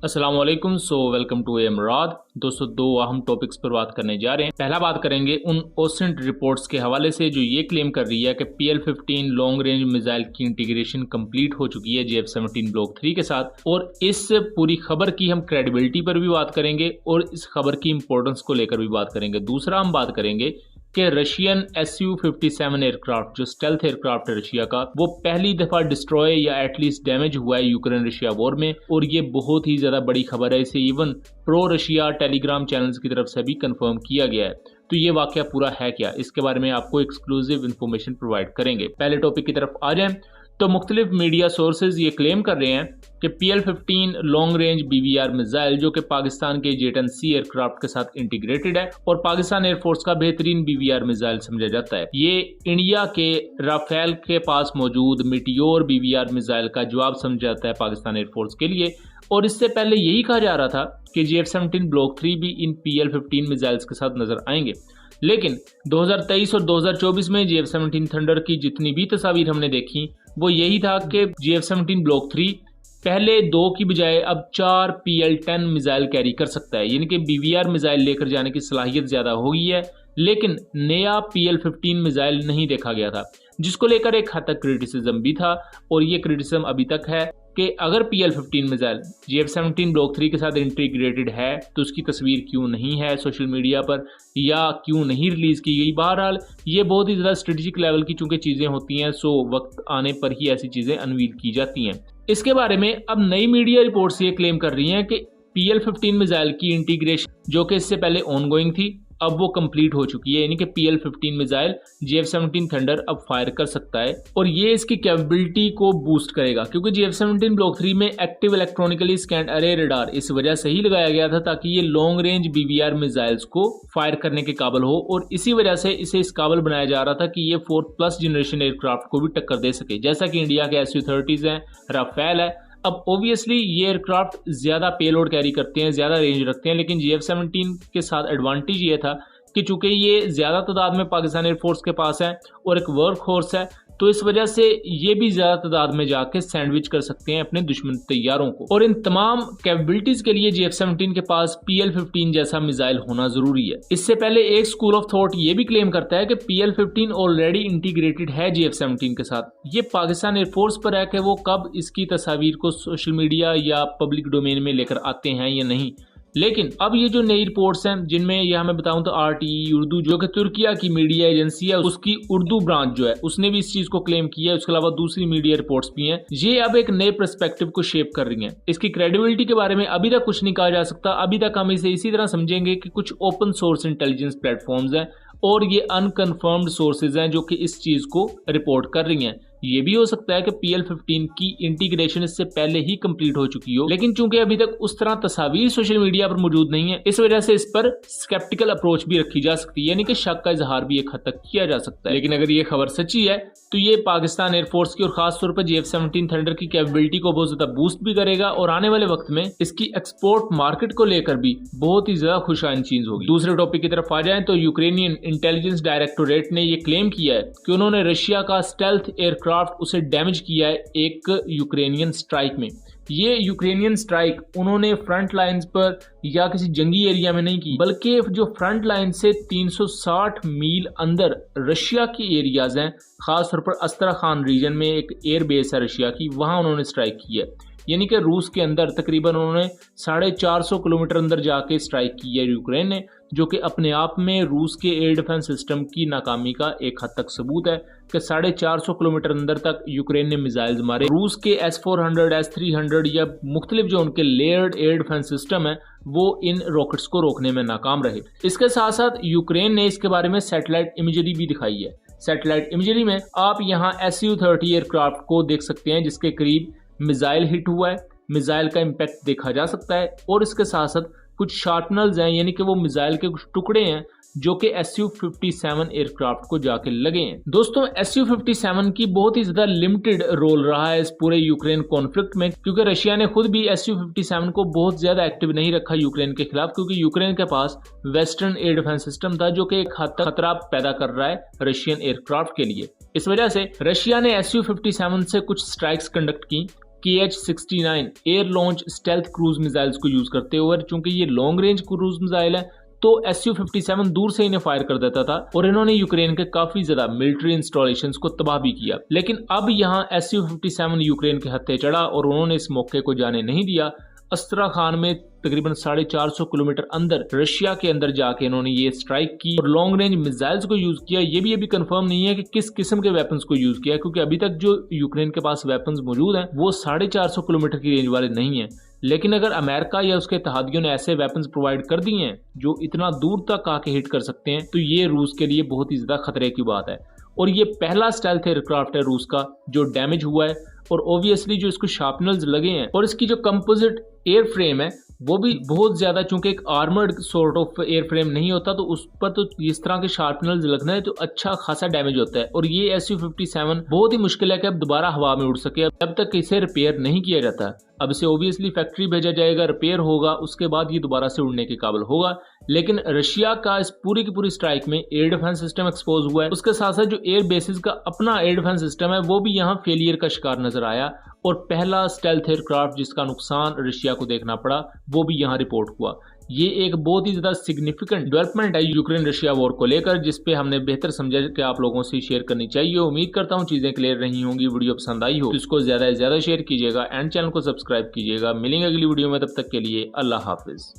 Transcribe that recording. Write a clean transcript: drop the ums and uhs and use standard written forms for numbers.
अस्सलाम वालेकुम। Welcome to एमराद। दोस्तों, दो अहम टॉपिक्स पर बात करने जा रहे हैं। पहला बात करेंगे उन ओसेंट रिपोर्ट्स के हवाले से जो ये क्लेम कर रही है कि PL-15 लॉन्ग रेंज मिसाइल की इंटीग्रेशन कंप्लीट हो चुकी है JF-17 ब्लॉक 3 के साथ। और इस पूरी खबर की हम क्रेडिबिलिटी पर भी बात करेंगे और इस खबर की इंपॉर्टेंस को लेकर भी बात करेंगे। दूसरा हम बात करेंगे कि रशियन Su-57 एयरक्राफ्ट जो स्टेल्थ एयरक्राफ्ट है रशिया का, वो पहली दफा डिस्ट्रॉय या एटलीस्ट डैमेज हुआ है यूक्रेन रशिया वॉर में। और ये बहुत ही ज्यादा बड़ी खबर है। इसे even pro Russia Telegram channels की तरफ से भी कंफर्म किया गया है। तो ये वाकया पूरा है क्या, इसके बारे में आपको एक्सक्लूसिव इंफॉर्मेशन प्रोवाइड करेंगे। पहले टॉपिक की तरफ आ जाएं तो मुख्तलिफ मीडिया सोर्सेज ये क्लेम कर रहे हैं कि PL-15 long range BVR missile जो कि पाकिस्तान के J-10C एयरक्राफ्ट के साथ इंटीग्रेटेड है और पाकिस्तान एयरफोर्स का बेहतरीन BVR मिसाइल समझा जाता है। ये इंडिया के राफेल के पास मौजूद मिटियोर BVR मिसाइल का जवाब समझा जाता है पाकिस्तान एयरफोर्स के लिए। और इससे पहले यही कहा जा रहा था कि JF-17 ब्लॉक 3 भी इन PL-15 मिसाइल्स के साथ नजर आएंगे। लेकिन 2023 और 2024 में JF-17 थंडर की जितनी भी तस्वीर हमने देखी वो यही था कि JF-17 ब्लॉक 3 पहले 2 की बजाय अब 4 PL-10 मिसाइल कैरी कर सकता है, यानी कि BVR मिसाइल लेकर जाने की सलाहियत ज्यादा हो गई है। लेकिन नया PL-15 मिसाइल नहीं देखा गया था, जिसको लेकर एक हद तक क्रिटिसिज्म भी था। और ये क्रिटिसिज्म अभी तक है कि अगर PL-15 मिसाइल JF-17 ब्लॉक 3 के साथ इंटीग्रेटेड है तो उसकी तस्वीर क्यों नहीं है सोशल मीडिया पर या क्यों नहीं रिलीज की गई। बहरहाल ये बहुत ही ज्यादा स्ट्रेटेजिक लेवल की चूंकि चीजें होती हैं, सो वक्त आने पर ही ऐसी चीजें अनवील की जाती हैं। इसके बारे में अब नई मीडिया रिपोर्ट्स ये क्लेम कर रही हैं कि PL-15 मिसाइल की इंटीग्रेशन जो कि इससे पहले ऑनगोइंग थी अब वो कंप्लीट हो चुकी है, यानी कि PL-15 मिसाइल JF-17 थंडर अब फायर कर सकता है। और ये इसकी कैपेबिलिटी को बूस्ट करेगा क्योंकि JF-17 ब्लॉक 3 में एक्टिव इलेक्ट्रॉनिकली स्कैन्ड अरे रडार इस वजह से ही लगाया गया था ताकि ये लॉन्ग रेंज BVR मिसाइल्स को फायर करने के काबिल हो। और इसी वजह से इसे इस काबिल बनाया जा रहा था कि ये 4+ जनरेशन एयरक्राफ्ट को भी टक्कर दे सके, जैसा कि इंडिया के Su-30s हैं, राफेल है। अब ऑब्वियसली ये एयरक्राफ्ट ज्यादा पेलोड कैरी करते हैं, ज्यादा रेंज रखते हैं, लेकिन JF-17 के साथ एडवांटेज ये था कि चूंकि ये ज्यादा तादाद में पाकिस्तान एयरफोर्स के पास है और एक वर्क फोर्स है, तो इस वजह से ये भी ज्यादा तादाद में जाके सैंडविच कर सकते हैं अपने दुश्मन तैयारों को। और इन तमाम कैपेबिलिटीज के लिए JF-17 के पास PL-15 जैसा मिसाइल होना जरूरी है। इससे पहले एक स्कूल ऑफ थॉट ये भी क्लेम करता है कि PL-15 ऑलरेडी इंटीग्रेटेड है JF-17 के साथ। ये पाकिस्तान एयरफोर्स पर है कि वो कब इसकी तस्वीर को सोशल मीडिया या पब्लिक डोमेन में लेकर आते हैं या नहीं। लेकिन अब ये जो नई रिपोर्ट्स हैं जिनमें ये हमें बताऊं तो RTE उर्दू जो कि तुर्किया की मीडिया एजेंसी है उसकी उर्दू ब्रांच जो है उसने भी इस चीज को क्लेम किया है। उसके अलावा दूसरी मीडिया रिपोर्ट्स भी हैं। ये अब एक नए पर्सपेक्टिव को शेप कर रही हैं। इसकी क्रेडिबिलिटी के बारे में अभी तक कुछ नहीं कहा जा सकता। अभी तक हम इसे इसी तरह समझेंगे कि कुछ ओपन सोर्स इंटेलिजेंस प्लेटफॉर्म्स हैं और ये अनकन्फर्म्ड सोर्सेज हैं जो कि इस चीज को रिपोर्ट कर रही हैं। ये भी हो सकता है कि PL-15 की इंटीग्रेशन इससे पहले ही कंप्लीट हो चुकी हो, लेकिन चूंकि अभी तक उस तरह तस्वीर सोशल मीडिया पर मौजूद नहीं है, इस वजह से इस पर स्केप्टिकल अप्रोच भी रखी जा सकती है, यानी कि शक का इजहार भी एक हद तक किया जा सकता है। लेकिन अगर ये खबर सच्ची है तो ये पाकिस्तान एयरफोर्स की और खासतौर पर JF-17 थंडर की कैपेबिलिटी को बहुत ज्यादा बूस्ट भी करेगा और आने वाले वक्त में इसकी एक्सपोर्ट मार्केट को लेकर भी बहुत ही ज्यादा खुशहाल चीज होगी। दूसरे टॉपिक की तरफ आ जाए तो यूक्रेनियन इंटेलिजेंस डायरेक्टोरेट ने यह क्लेम किया है कि उन्होंने रशिया का स्टेल्थ एयरक्राफ्ट उसे डैमेज किया है एक यूक्रेनियन स्ट्राइक में। ये यूक्रेनियन स्ट्राइक उन्होंने फ्रंट लाइंस पर या किसी जंगी एरिया में नहीं की, बल्कि जो फ्रंट लाइन से 360 मील अंदर रशिया की एरियाज हैं, खासतौर पर अस्त्रखान रीजन में एक एयर बेस है रशिया की, वहां उन्होंने स्ट्राइक की है। यानी कि रूस के अंदर तकरीबन उन्होंने 450 किलोमीटर अंदर जाके स्ट्राइक की है यूक्रेन ने, जो कि अपने आप में रूस के एयर डिफेंस सिस्टम की नाकामी का एक हद तक सबूत है कि 450 किलोमीटर अंदर तक यूक्रेन ने मिसाइल्स मारे। रूस के S-400, S-300 या मुख्तलिफ जो उनके लेयर्ड एयर डिफेंस सिस्टम है वो इन रॉकेट्स को रोकने में नाकाम रहे। इसके साथ साथ यूक्रेन ने इसके बारे में सैटेलाइट इमेजरी भी दिखाई है। सैटेलाइट इमेजरी में आप यहाँ Su-30 एयरक्राफ्ट को देख सकते हैं जिसके करीब मिसाइल हिट हुआ है, मिसाइल का इम्पैक्ट देखा जा सकता है। और इसके साथ साथ कुछ शार्टनल्स हैं, यानी कि वो मिसाइल के कुछ टुकड़े हैं जो कि Su-57 एयरक्राफ्ट को जाके लगे हैं। दोस्तों, Su-57 की बहुत ही ज्यादा लिमिटेड रोल रहा है इस पूरे यूक्रेन कॉन्फ्लिक्ट में, क्योंकि रशिया ने खुद भी Su-57 को बहुत ज्यादा एक्टिव नहीं रखा यूक्रेन के खिलाफ, क्योंकि यूक्रेन के पास वेस्टर्न एयर डिफेंस सिस्टम था जो कि एक हद तक खतरा पैदा कर रहा है रशियन एयरक्राफ्ट के लिए। इस वजह से रशिया ने Su-57 से कुछ स्ट्राइक्स कंडक्ट की KH-69 air launch stealth cruise missiles को यूज करते हुए। चूंकि ये लॉन्ग रेंज क्रूज मिसाइल है तो Su-57 दूर से इन्हें फायर कर देता था और इन्होंने यूक्रेन के काफी ज्यादा मिलिट्री इंस्टॉलेशंस को तबाह भी किया। लेकिन अब यहाँ Su-57 यूक्रेन के हत्थे चढ़ा और उन्होंने इस मौके को जाने नहीं दिया। अस्त्राखान में तकरीबन 450 किलोमीटर अंदर रशिया के अंदर जाके इन्होंने ये स्ट्राइक की और लॉन्ग रेंज मिसाइल्स को यूज किया। ये भी अभी कंफर्म नहीं है कि किस किस्म के वेपन्स को यूज किया, क्योंकि अभी तक जो यूक्रेन के पास वेपन्स मौजूद हैं वो 450 किलोमीटर की रेंज वाले नहीं है। लेकिन अगर अमेरिका या उसके इत्तेहादियों ने ऐसे वेपन्स प्रोवाइड कर दिए हैं जो इतना दूर तक आके हिट कर सकते हैं, तो ये रूस के लिए बहुत ही ज्यादा खतरे की बात है। और ये पहला स्टेल्थ एयरक्राफ्ट है रूस का जो डैमेज हुआ है और ऑब्वियसली जो इसको शार्पनर्स लगे हैं और इसकी जो कंपोजिट एयर फ्रेम है वो भी बहुत ज्यादा, चूंकि एक armoured sort of air frame नहीं होता तो उस पर तो इस तरह के शार्पनर्स लगना है तो अच्छा खासा डैमेज होता है। और ये Su-57 बहुत ही मुश्किल है कि अब दोबारा हवा में उड़ सके जब तक इसे रिपेयर नहीं किया जाता। अब इसे ऑब्वियसली फैक्ट्री भेजा जाएगा, रिपेयर होगा, उसके बाद ये दोबारा से उड़ने के काबिल होगा। लेकिन रशिया का इस पूरी की पूरी स्ट्राइक में एयर डिफेंस सिस्टम एक्सपोज हुआ है। उसके साथ साथ जो एयर बेसिस का अपना एयर डिफेंस सिस्टम है वो भी यहाँ फेलियर का शिकार नजर आया और पहला स्टेल्थ एयरक्राफ्ट जिसका नुकसान रशिया को देखना पड़ा वो भी यहाँ रिपोर्ट हुआ। ये एक बहुत ही ज्यादा सिग्निफिकेंट डेवलपमेंट है यूक्रेन रशिया वॉर को लेकर, जिसपे हमने बेहतर समझा कि आप लोगों से शेयर करनी चाहिए। उम्मीद करता हूँ चीजें क्लियर रही होंगी। वीडियो पसंद आई हो तो इसको ज्यादा से ज्यादा शेयर कीजिएगा एंड चैनल को सब्सक्राइब कीजिएगा। मिलेंगे अगली वीडियो में, तब तक के लिए अल्लाह हाफिज।